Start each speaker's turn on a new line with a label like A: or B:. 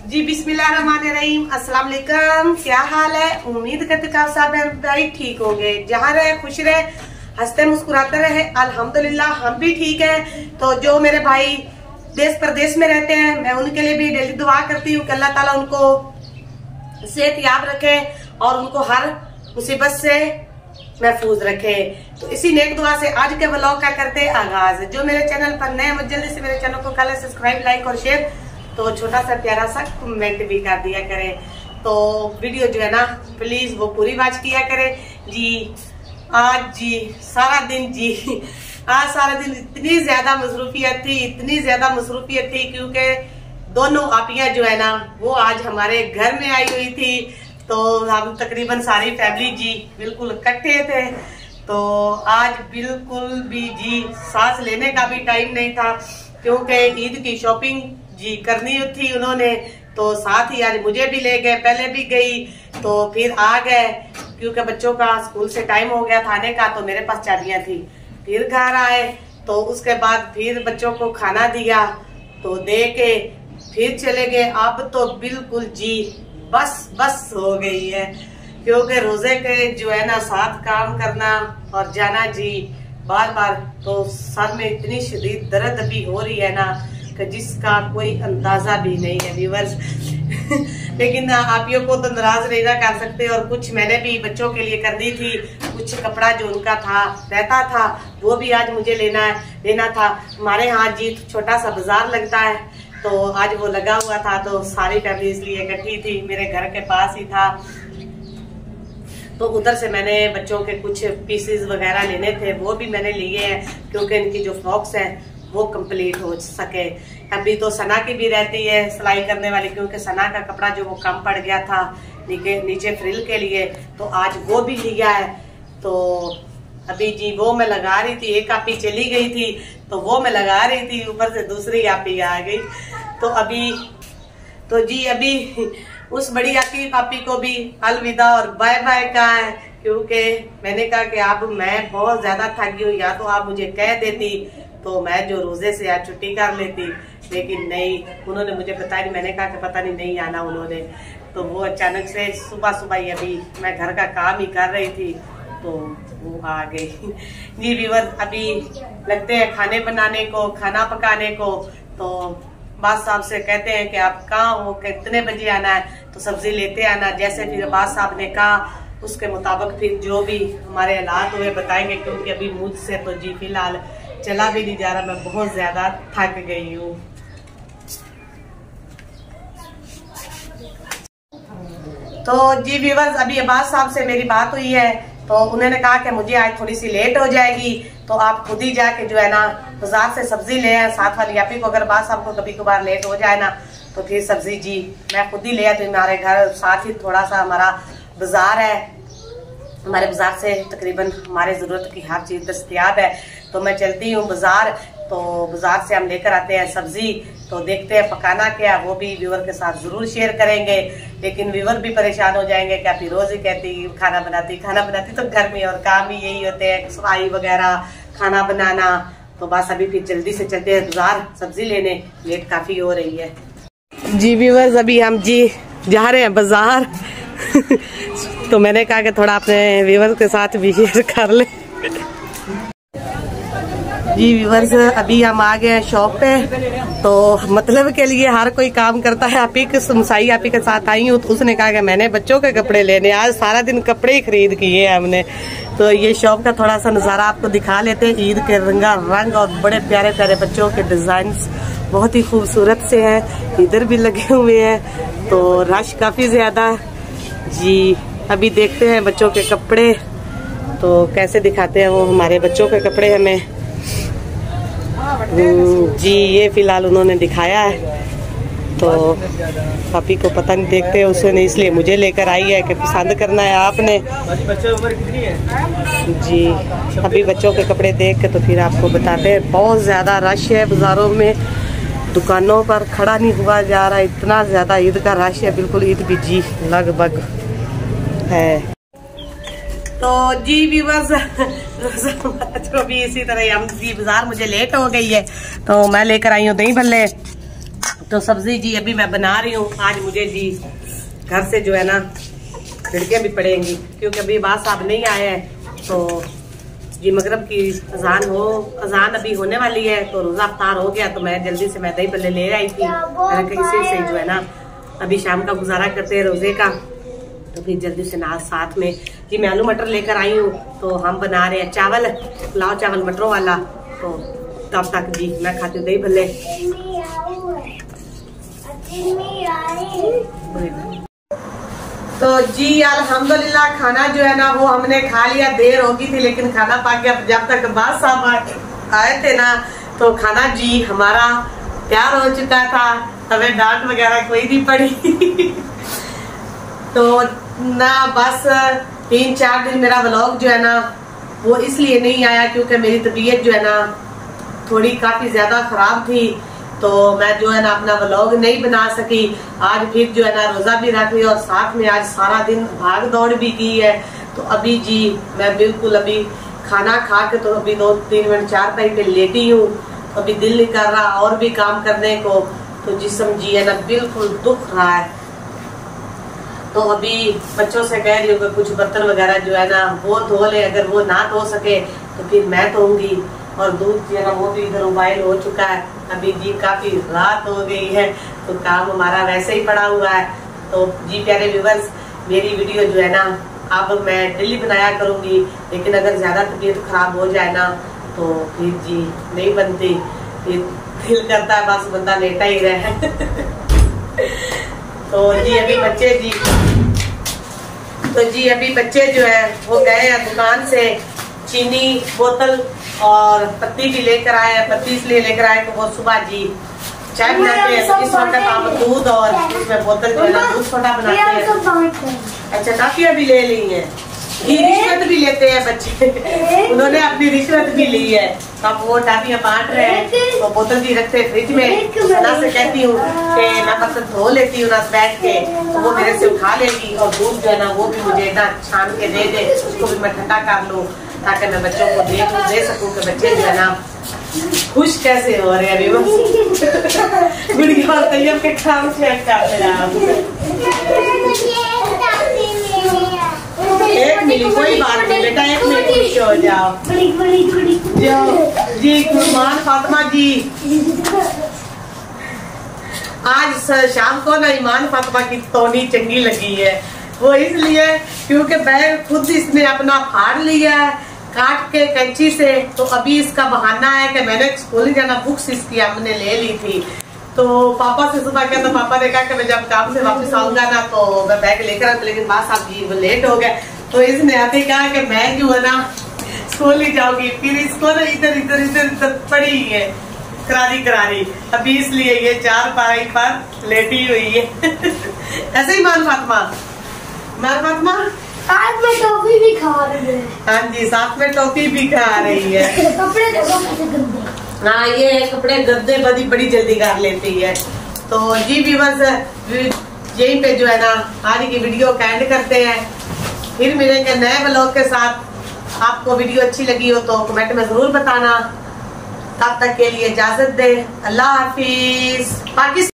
A: जी बिस्मिल्लाहिर्रहमानिर्रहीम, अस्सलाम वालेकुम। क्या हाल है? उम्मीद करते हैं आप सब भाई ठीक होंगे। जहाँ रहे खुश रहे, हंसते मुस्कुराते रहे। अल्हम्दुलिल्लाह हम भी ठीक है। तो जो मेरे भाई देश प्रदेश में रहते हैं, मैं उनके लिए भी डेली दुआ करती हूँ कि अल्लाह ताला उनको सेहत याब रखे और उनको हर मुसीबत से महफूज रखे। तो इसी नेक दुआ से आज के व्लॉग का करते आगाज। जो मेरे चैनल पर नए हैं जल्दी से मेरे चैनल को कर ले सब्सक्राइब, लाइक और शेयर, तो छोटा सा प्यारा सा कमेंट भी कर दिया करे। तो वीडियो जो है ना प्लीज वो पूरी वॉच किया करे। जी आज सारा दिन इतनी ज्यादा मसरूफियत थी क्योंकि दोनों आपियां जो है ना वो आज हमारे घर में आई हुई थी। तो हम तकरीबन सारी फैमिली जी बिल्कुल इकट्ठे थे। तो आज बिल्कुल भी जी सांस लेने का भी टाइम नहीं था क्योंकि ईद की शॉपिंग जी करनी थी उन्होंने। तो साथ ही आज मुझे भी ले गए, पहले भी गई तो फिर आ गए क्योंकि बच्चों का स्कूल से टाइम हो गया था आने का। तो मेरे पास चाबियां थी। फिर घर आए तो उसके बाद फिर बच्चों को खाना दिया तो दे के फिर चले गए। अब तो बिल्कुल जी बस हो गई है क्योंकि रोजे के जो है ना साथ काम करना और जाना जी बार बार, तो सर में इतनी शदीद दर्द भी हो रही है ना कि जिसका कोई अंदाजा भी नहीं है व्यूअर्स। लेकिन आपियों को तो नाराज नहीं ना कर सकते। और कुछ मैंने भी बच्चों के लिए कर दी थी, कुछ कपड़ा जो उनका था रहता था वो भी आज मुझे लेना था। हमारे यहाँ जी छोटा सा बाजार लगता है तो आज वो लगा हुआ था। तो सारी फैमिली इसलिए इकट्ठी थी, मेरे घर के पास ही था। तो उधर से मैंने बच्चों के कुछ पीसेस वगैरह लेने थे वो भी मैंने लिए हैं क्योंकि इनकी जो फ्रॉक्स हैं वो कंप्लीट हो सके। अभी तो सना की भी रहती है सिलाई करने वाली क्योंकि सना का कपड़ा जो वो कम पड़ गया था नीचे फ्रिल के लिए, तो आज वो भी लिया है। तो अभी जी वो मैं लगा रही थी, एक आपी चली गई थी तो वो मैं लगा रही थी, ऊपर से दूसरी आपी आ गई। तो अभी उस बड़ी आपी को भी अलविदा और बाय बाय का है क्योंकि मैंने कहा कि अब मैं बहुत ज्यादा थकी हूँ, या तो आप मुझे कह देती तो मैं जो रोजे से आज छुट्टी कर लेती, लेकिन नहीं, उन्होंने मुझे बताया नहीं। मैंने कहा कि पता नहीं आना उन्होंने। तो वो अचानक से सुबह ही अभी मैं घर का काम ही कर रही थी तो वो आ गई। जी व्यूअर्स, अभी लगते हैं खाने बनाने को, खाना पकाने को। तो बास साहब से कहते हैं कि आप कहाँ हो, कितने बजे आना है, तो सब्जी लेते आना। जैसे फिर बास साहब ने कहा उसके मुताबिक फिर जो भी हमारे हालात हुए बताएंगे क्योंकि अभी मुझसे तो जी फिलहाल चला भी नहीं जा रहा, मैं बहुत ज्यादा थक गई हूँ। तो जी व्यूअर्स, अभी अब्बास साहब से मेरी बात हुई है तो उन्होंने कहा कि मुझे आज थोड़ी सी लेट हो जाएगी तो आप खुद ही जाके जो है ना बाजार से सब्जी ले आए। साथ वाली आपी को अगर अब्बास साहब को कभी कभार लेट हो जाए ना तो फिर सब्जी जी मैं खुद ही ले आती हूँ। हमारे घर साथ ही थोड़ा सा हमारा बाजार है, हमारे बाजार से तकरीबन हमारे जरूरत की हर चीज दस्तयाब है। तो मैं चलती हूँ बाजार, तो बाजार से हम लेकर आते हैं सब्जी। तो देखते हैं पकाना क्या, वो भी व्यूअर के साथ जरूर शेयर करेंगे। लेकिन व्यूअर भी परेशान हो जाएंगे कि आप रोज ही कहती खाना बनाती। तो घर में और काम ही यही होते हैं, सफाई वगैरह, खाना बनाना। तो बस अभी फिर जल्दी से चलते हैं बाजार सब्जी लेने, लेट काफी हो रही है। जी व्यूअर्स, अभी हम जी जा रहे हैं बाजार। तो मैंने कहा कि थोड़ा अपने व्यूअर्स के साथ भी शेयर कर ले। जी व्यूअर्स, अभी हम आ गए शॉप पे। तो मतलब के लिए हर कोई काम करता है। आपी के साथ आई हूँ तो उसने कहा कि मैंने बच्चों के कपड़े लेने, आज सारा दिन कपड़े ही खरीद किए हमने। तो ये शॉप का थोड़ा सा नज़ारा आपको दिखा लेते हैं। ईद के रंग और बड़े प्यारे प्यारे बच्चों के डिजाइन बहुत ही खूबसूरत से हैं, इधर भी लगे हुए हैं। तो रश काफी ज्यादा जी। अभी देखते हैं बच्चों के कपड़े तो कैसे दिखाते हैं वो हमारे बच्चों के कपड़े हमें। जी ये फिलहाल उन्होंने दिखाया है तो पापी को पता नहीं, देखते हैं उसने इसलिए मुझे लेकर आई है कि पसंद करना है आपने। जी अभी बच्चों के कपड़े देख के तो फिर आपको बताते हैं। बहुत ज्यादा रश है बाजारों में, दुकानों पर खड़ा नहीं हुआ जा रहा, इतना ज्यादा ईद का रश है। बिल्कुल ईद भी जी लगभग है। तो जी व्यूअर्स, जो भी इसी तरह हम जी बाजार मुझे लेट हो गई है तो मैं लेकर आई हूँ दही भल्ले। तो सब्जी जी अभी मैं बना रही हूँ। आज मुझे जी घर से जो है ना खिड़कियाँ भी पड़ेंगी, क्योंकि अभी बात साहब नहीं आए हैं। तो जी मगरब की अजान अभी होने वाली है, तो रोजा अफ्तार हो गया। तो मैं जल्दी से मैं दही भल्ले ले आई थी, मैंने कहीं से जो है ना अभी शाम का गुजारा करते हैं रोजे का। तो फिर जल्दी से ना साथ में जी मैं आलू मटर लेकर आई हूँ। तो हम बना रहे हैं चावल, पुलाव चावल मटरों वाला। तो तब तक जी मैं खाती हूँ दही भल्ले। तो जी अल्हम्दुलिल्लाह खाना जो है ना वो हमने खा लिया। देर हो गई थी लेकिन खाना पा गया। जब तक बात साहब आए थे ना तो खाना जी हमारा तैयार हो चुका था। हमें डांट वगैरह कोई नहीं पड़ी। तो ना बस 3-4 दिन मेरा व्लॉग जो है ना वो इसलिए नहीं आया क्योंकि मेरी तबीयत जो है ना थोड़ी काफी ज्यादा खराब थी। तो मैं जो है ना अपना व्लॉग नहीं बना सकी। आज फिर जो है ना रोजा भी रख लिया और साथ में आज सारा दिन भाग दौड़ भी की है। तो अभी जी मैं बिल्कुल अभी खाना खा के तो अभी 2-3 मिनट चारपाई पे लेटी हूँ। अभी दिल नहीं कर रहा और भी काम करने को। तो जिस्म जी है ना बिल्कुल दुख रहा है। तो अभी बच्चों से कह रही हूँ कि कुछ बर्तन वगैरह जो है ना वो धो ले, अगर वो ना धो सके तो फिर मैं धोऊंगी। और दूध जो है ना वो भी इधर उबाइल हो चुका है। अभी जी काफी रात हो गई है तो काम हमारा वैसे ही पड़ा हुआ है। तो जी प्यारे व्यूअर्स, मेरी वीडियो जो है ना अब मैं डेली बनाया करूंगी, लेकिन अगर ज्यादा तबीयत खराब हो जाए ना तो फिर जी नहीं बनती। फिर दिल करता है बस बंदा लेटा ही रहे। तो जी अभी बच्चे जो है वो गए हैं दुकान से चीनी बोतल और पत्ती भी लेकर आए हैं। पत्ती इसलिए लेकर आए कि वो सुबह जी चाय बनाते हैं। इस वक्त आप दूध और उसमें बोतल जो है ना दूध छोटा बनाते हैं। अच्छा काफिया भी ले ली है, रिश्वत भी लेते हैं बच्चे। उन्होंने अपनी रिश्वत भी ली है। अब वो टाफियाँ बांट रहे हैं। तो बोतल भी रखते हैं फ्रिज में। सना से कहती हूँ कि मैं बर्तन धो लेती हूँ ना बैठ के, तो वो मेरे से उठा लेगी। और दूध जो है ना वो भी मुझे ना छान के दे दे, उसको भी मैं ठंडा कर लूँ ताकि मैं बच्चों को दे सकूँ कि बच्चे जो है ना खुश कैसे हो रहे हैं। अभी गुड़िया और तैयब के काम चेक कर रहे। एक मिनट कोई बात नहीं बेटा, 1 मिनट खुश हो जाओ। जो जी कुर्बान फातिमा जी आज शाम को ना ईमान फातिमा की तोनी चंगी लगी है। वो इसलिए क्योंकि बैग खुद इसने अपना फाड़ लिया है काट के कैंची से। तो अभी इसका बहाना है कि मैंने स्कूल जाना, बुक्स इसकी हमने ले ली थी। तो पापा से सुबह क्या, तो पापा ने कहा कि मैं जब काम से वापस आऊंगा ना तो मैं बैग लेकर आऊंगा, लेकिन बात साहब जी वो लेट हो गए। तो इसने आते कहा कि मैं जो है ना स्कूल ही जाऊंगी। फिर इसको ना इधर पड़ी है करारी। अभी इसलिए ये 4 पाई पर लेटी हुई है। ऐसे ही मान फातिमा
B: आज मैं टॉफी भी खा रही है।
A: हाँ जी साथ में टॉफी भी खा रही है।
B: कपड़े देखो कैसे गंदे।
A: हाँ ये कपड़े गंदे बड़ी जल्दी कर लेती है। तो जी भी बस यहीं पे जो है ना आज की वीडियो का एंड करते हैं। फिर मिलेंगे नए व्लॉग के साथ। आपको वीडियो अच्छी लगी हो तो कमेंट में जरूर बताना। तब तक के लिए इजाजत दे। अल्लाह हाफिज। पाकिस्तान।